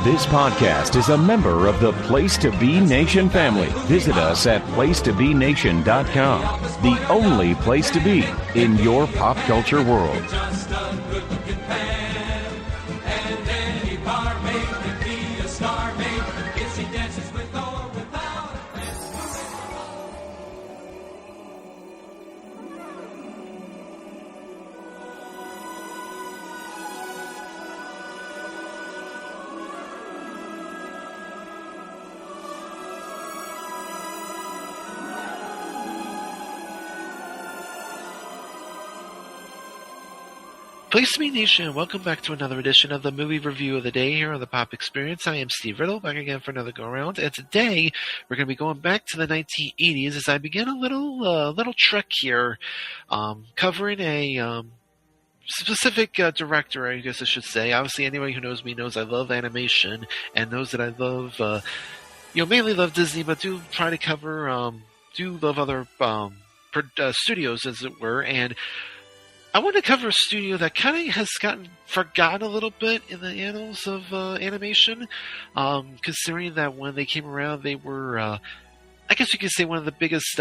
This podcast is a member of the Place to Be Nation family. Visit us at placetobenation.com, the only place to be in your pop culture world. Place to Be Nation, welcome back to another edition of the movie review of the day here on the Pop Experience. I am Steve Riddle, back again for another go-around, and today we're going to be going back to the 1980s as I begin a little trek here, covering a specific director, I guess I should say. Obviously, anyone who knows me knows I love animation and knows that I love, mainly love Disney, but do try to cover, do love other studios, as it were, and I want to cover a studio that kind of has gotten forgotten a little bit in the annals of animation, considering that when they came around, they were, I guess you could say, one of the biggest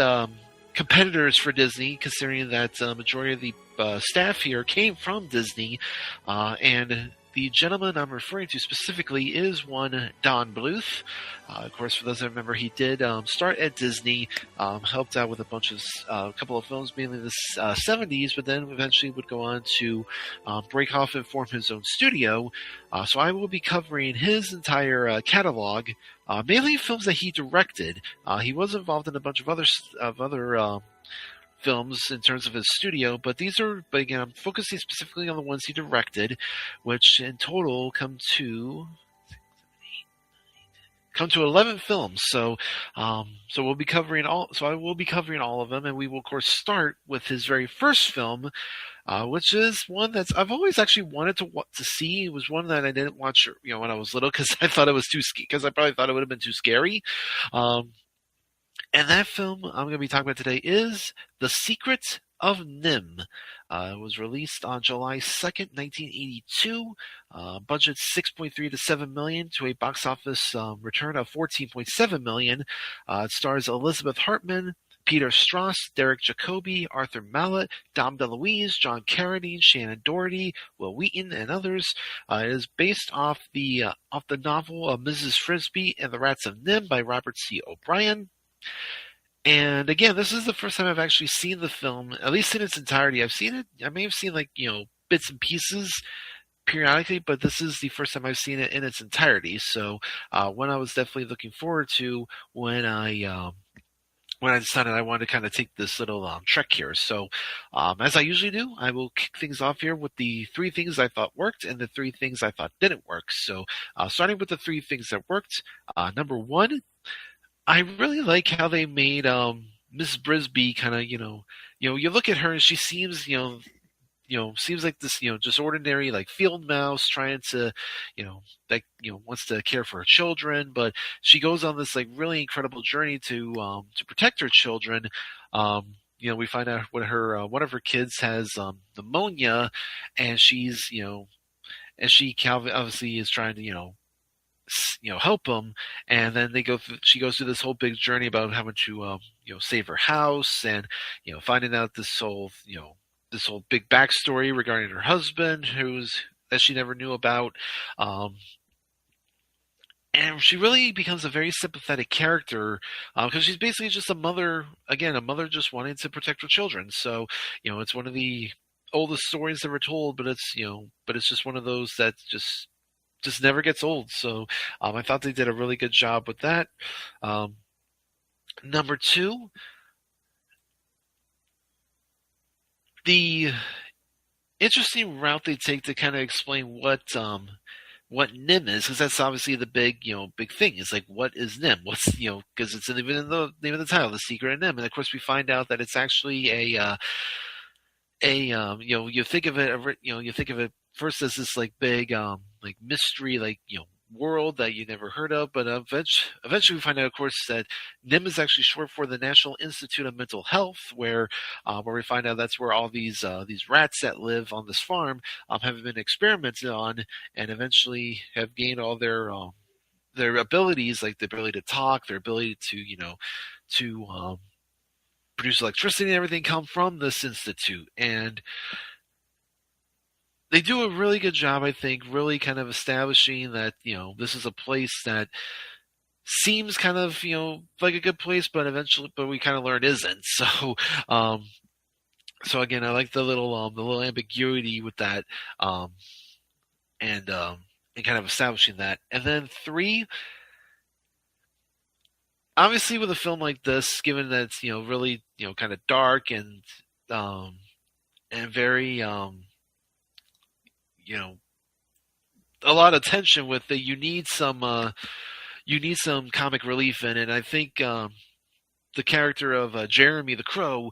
competitors for Disney, considering that the majority of the staff here came from Disney, and the gentleman I'm referring to specifically is one Dom DeLuise. Of course, for those that remember, he did start at Disney, helped out with a couple of films, mainly in the 70s, but then eventually would go on to break off and form his own studio. So I will be covering his entire catalog, mainly films that he directed. He was involved in a bunch of other films in terms of his studio, but again, I'm focusing specifically on the ones he directed, which in total come to 11 films. So we'll be covering all. So I will be covering all of them, and we will of course start with his very first film, which is one that I've always actually wanted to see. It was one that I didn't watch, when I was little because I thought it was because I probably thought it would have been too scary. And that film I'm going to be talking about today is The Secret of NIMH. It was released on July 2nd, 1982. Budget $6.3 to $7 million to a box office return of $14.7 million. It stars Elizabeth Hartman, Peter Strauss, Derek Jacobi, Arthur Mallet, Dom DeLuise, John Carradine, Shannen Doherty, Wil Wheaton, and others. It is based off the novel Mrs. Frisby and the Rats of NIMH by Robert C. O'Brien. And again, this is the first time I've actually seen the film, at least in its entirety. I've seen it, I may have seen bits and pieces periodically, but this is the first time I've seen it in its entirety. So one I was definitely looking forward to when I decided I wanted to kind of take this little trek here. So as I usually do, I will kick things off here with the 3 things I thought worked and the 3 things I thought didn't work. So starting with the 3 things that worked, number 1, I really like how they made Mrs. Frisby kind of, you look at her and she seems, seems like this, just ordinary like field mouse trying to, wants to care for her children, but she goes on this like really incredible journey to protect her children. We find out when one of her kids has pneumonia, and she's, and she obviously is trying to, help them, and then she goes through this whole big journey about having to, save her house, and, finding out this whole big backstory regarding her husband, that she never knew about. And she really becomes a very sympathetic character, because she's basically just a mother just wanting to protect her children. So, it's one of the oldest stories ever told, but it's just one of those that just never gets old. So I thought they did a really good job with that. Number 2, the interesting route they take to kind of explain what NIMH is, because that's obviously the big thing. It's like, what is NIMH? What's, because it's even in the name of the title, The Secret of NIMH. And of course we find out that it's actually you think of it first as this like big like mystery, like world that you never heard of. But eventually we find out, of course, that NIMH is actually short for the National Institute of Mental Health, where we find out that's where all these rats that live on this farm have been experimented on, and eventually have gained all their abilities, like the ability to talk, their ability to produce electricity and everything, come from this institute. And they do a really good job, I think, really kind of establishing that, this is a place that seems kind of, like a good place, but we kind of learn isn't. So, so again, I like the little ambiguity with that, and kind of establishing that. And then 3, obviously with a film like this, given that it's, really, kind of dark and very, a lot of tension with it, you need some comic relief in it. I think the character of Jeremy the Crow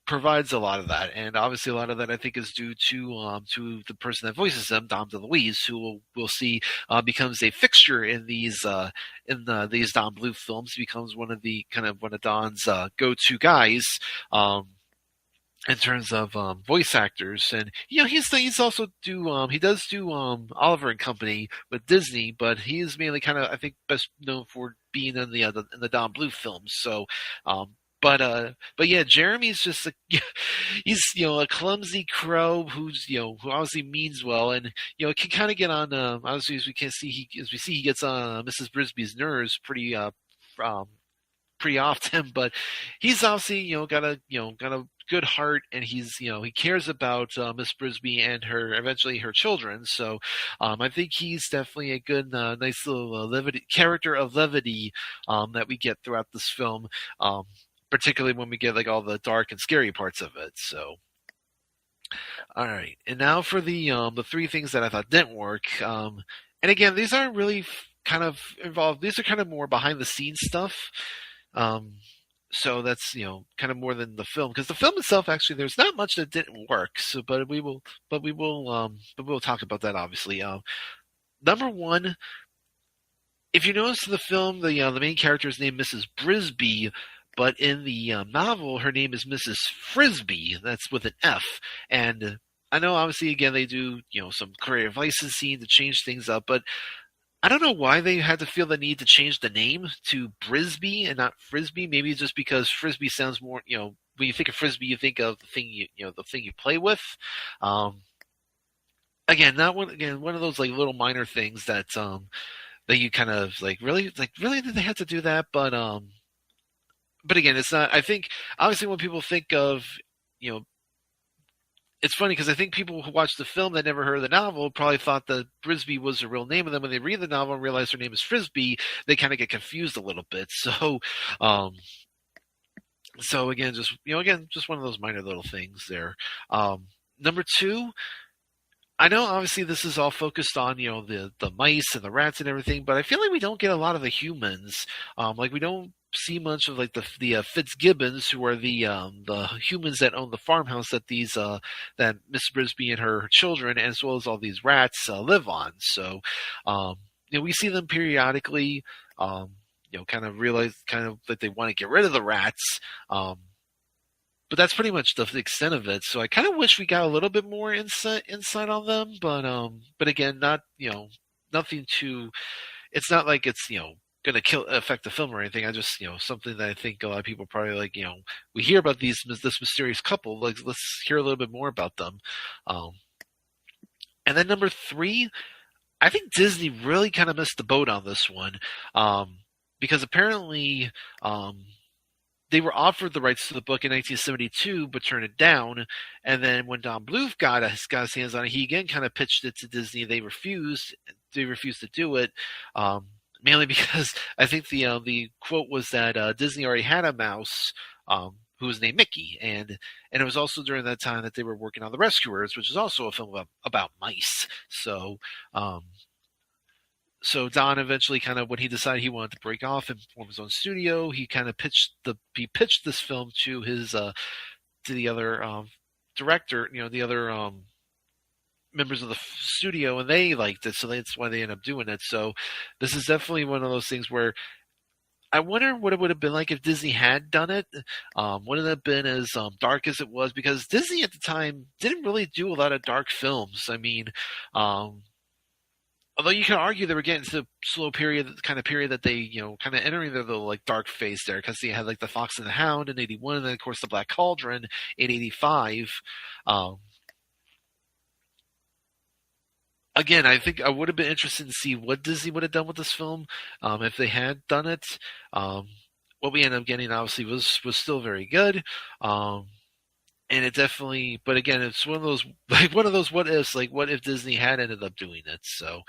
provides a lot of that, and obviously a lot of that I think is due to the person that voices him, Dom DeLuise, who we'll see becomes a fixture in these Don Bluth films. He becomes one of Don's go-to guys. In terms of voice actors, and he's also he does do Oliver and Company with Disney, but he is mainly kind of, I think, best known for being in the Don Bluth films. So, but yeah, Jeremy's just he's a clumsy crow who obviously means well, and can kind of get on obviously as we see he gets on Mrs. Brisby's nerves pretty often, but he's obviously got a good heart, and he cares about Miss Brisby and eventually her children. So I think he's definitely a good, nice little character of levity that we get throughout this film, particularly when we get like all the dark and scary parts of it. So, all right, and now for the 3 things that I thought didn't work. And again, these aren't really kind of involved. These are kind of more behind the scenes stuff. So that's kind of more than the film, because the film itself, actually, there's not much that didn't work. So, but we will talk about that, obviously. Number 1, if you notice in the film, the main character's name Mrs. Brisby, but in the novel, her name is Mrs. Frisbee. That's with an F. And I know, obviously, again, they do some creative licensing to change things up, but I don't know why they had to feel the need to change the name to Brisby and not Frisbee. Maybe just because Frisbee sounds more, when you think of Frisbee, you think of the thing the thing you play with. Again, one of those like little minor things that you kind of really did they have to do that? But again, it's not. I think obviously when people think of it's funny because I think people who watched the film that never heard of the novel probably thought that Brisby was the real name, and then when they read the novel and realize her name is Frisbee, they kind of get confused a little bit. So, again, just one of those minor little things there. Number 2, I know obviously this is all focused on the mice and the rats and everything, but I feel like we don't get a lot of the humans. We don't see much of the Fitzgibbons, who are the humans that own the farmhouse that that Miss Brisby and her children, as well as all these rats, live on. So we see them periodically. Kind of realize that they want to get rid of the rats. But that's pretty much the extent of it. So I kind of wish we got a little bit more insight on them. But again, not nothing too. It's not like it's going to affect the film or anything. I just something that I think a lot of people probably we hear about this mysterious couple. Let's hear a little bit more about them. And then number 3, I think Disney really kind of missed the boat on this one, because apparently they were offered the rights to the book in 1972, but turned it down. And then when Don Bluth got his hands on it, he again kind of pitched it to Disney. They refused. They refused to do it. Mainly because I think the quote was that Disney already had a mouse who was named Mickey, and it was also during that time that they were working on The Rescuers, which is also a film about mice. So Don eventually kind of, when he decided he wanted to break off and form his own studio, he kind of pitched this film to his to the other director, the other members of the studio, and they liked it, so that's why they ended up doing it. So this is definitely one of those things where I wonder what it would have been like if Disney had done it. Would it have been as dark as it was? Because Disney at the time didn't really do a lot of dark films. I mean, although you can argue they were getting to the slow period, kind of period that they, kind of entering their little like dark phase there, because they had like the Fox and the Hound in '81, and then of course the Black Cauldron in '85. Again, I think I would have been interested to see what Disney would have done with this film if they had done it. What we ended up getting obviously was still very good, and it definitely. But again, it's one of those what ifs. Like, what if Disney had ended up doing it? So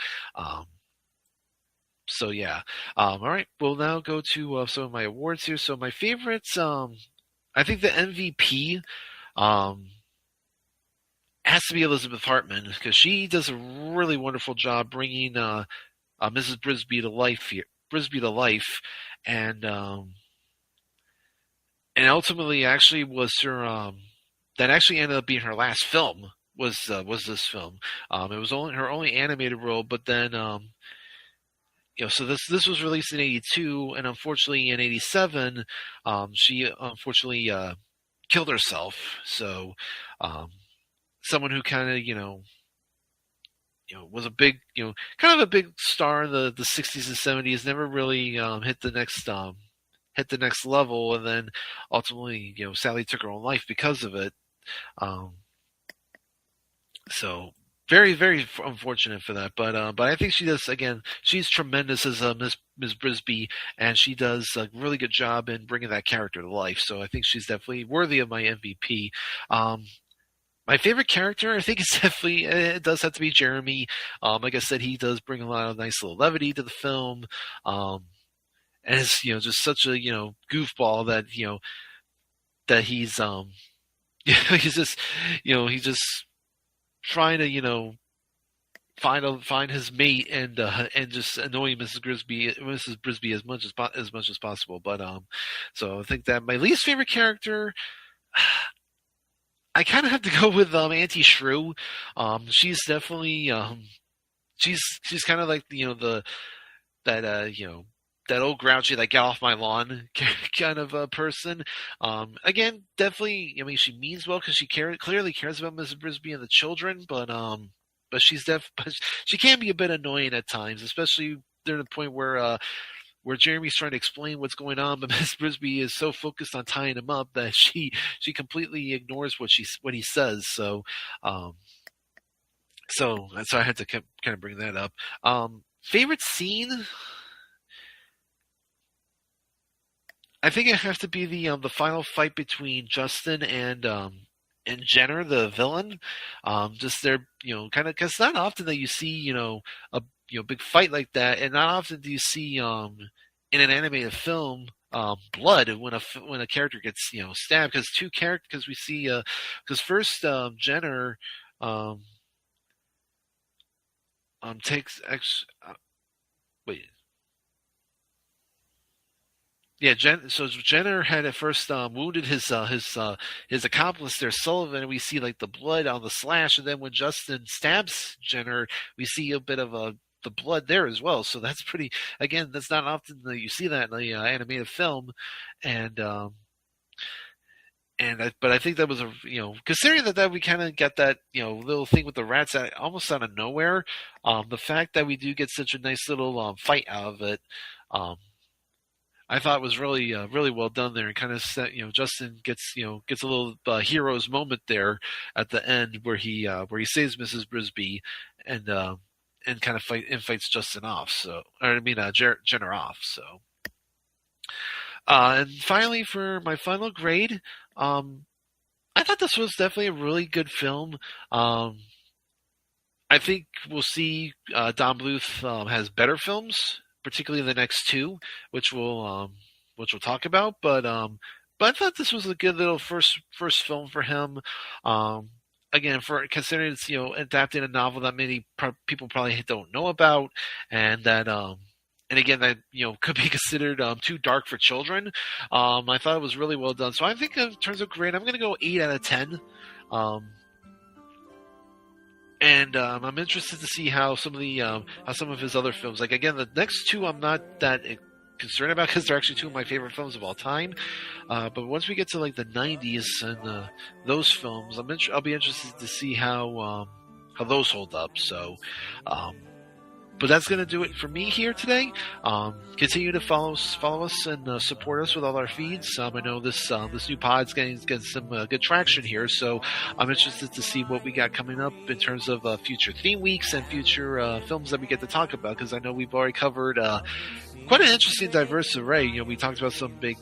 yeah. All right, we'll now go to some of my awards here. So my favorites, I think the MVP. Has to be Elizabeth Hartman, because she does a really wonderful job bringing Mrs. Brisby to life, and ultimately actually was her that actually ended up being her last film was this film. It was her only animated role, but then so this was released in '82, and unfortunately in '87 she unfortunately killed herself. So. Someone who kind of, was a big, kind of a big star in the 60s and 70s, never really hit the next level, and then ultimately, sadly took her own life because of it. So very, very unfortunate for that. But I think she does, again, she's tremendous as Ms. Brisby, and she does a really good job in bringing that character to life. So I think she's definitely worthy of my MVP. My favorite character, I think, is definitely, it does have to be Jeremy. Like I said, he does bring a lot of nice little levity to the film. And it's, just such a, goofball that, that he's, he's just, he's just trying to, find his mate and just annoy Mrs. Brisby as much as possible. But, so I think that my least favorite character, I kind of have to go with Auntie Shrew. She's definitely she's kind of like that old grouchy, like, get off my lawn kind of person. Again, definitely. I mean, she means well because she clearly cares about Mrs. Brisby and the children, but she can be a bit annoying at times, especially during the point where Jeremy's trying to explain what's going on, but Miss Brisby is so focused on tying him up that she completely ignores what he says. So I had to kind of bring that up. Favorite scene? I think it has to be the final fight between Justin and Jenner, the villain. Just their, kind of, because not often that you see, a big fight like that, and not often do you see in an animated film blood when a character gets stabbed. Because we see because first Jenner takes wait. Yeah, Jenner had at first wounded his accomplice there, Sullivan, and we see like the blood on the slash, and then when Justin stabs Jenner, we see a bit of the blood there as well. So that's pretty. Again, that's not often that you see that in the animated film, but I think that was a considering that we kind of got that little thing with the rats almost out of nowhere. The fact that we do get such a nice little fight out of it. I thought was really really well done there, and kind of set, Justin gets a little hero's moment there at the end where he saves Mrs. Brisby and kind of fights Justin off. So Jenner off. So and finally for my final grade, I thought this was definitely a really good film. I think we'll see Dom DeLuise has better films, particularly the next two, which we'll talk about. But I thought this was a good little first film for him. Again, for considering it's adapting a novel that many people probably don't know about, and that and again that could be considered too dark for children. I thought it was really well done. So I think in terms of grade, I'm going to go 8 out of 10. And I'm interested to see how some of his other films, like again, the next two I'm not that concerned about because they're actually two of my favorite films of all time. But once we get to like the 90s and those films, I'll be interested to see how those hold up. So, but that's going to do it for me here today. Continue to follow us and support us with all our feeds. I know this new pod's getting some good traction here, so I'm interested to see what we got coming up in terms of future theme weeks and future films that we get to talk about, because I know we've already covered quite an interesting, diverse array. We talked about some big,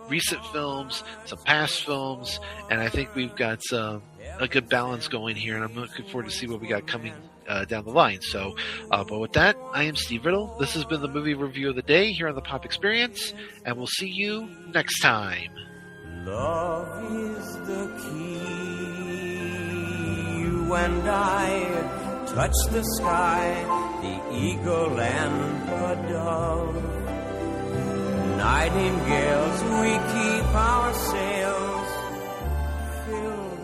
recent films, some past films, and I think we've got a good balance going here, and I'm looking forward to see what we got coming down the line. So, but with that, I am Steve Riddle. This has been the movie review of the day here on the Pop Experience, and we'll see you next time. Love is the key. You and I touch the sky, the eagle and the dove. Nightingales, we keep our sails filled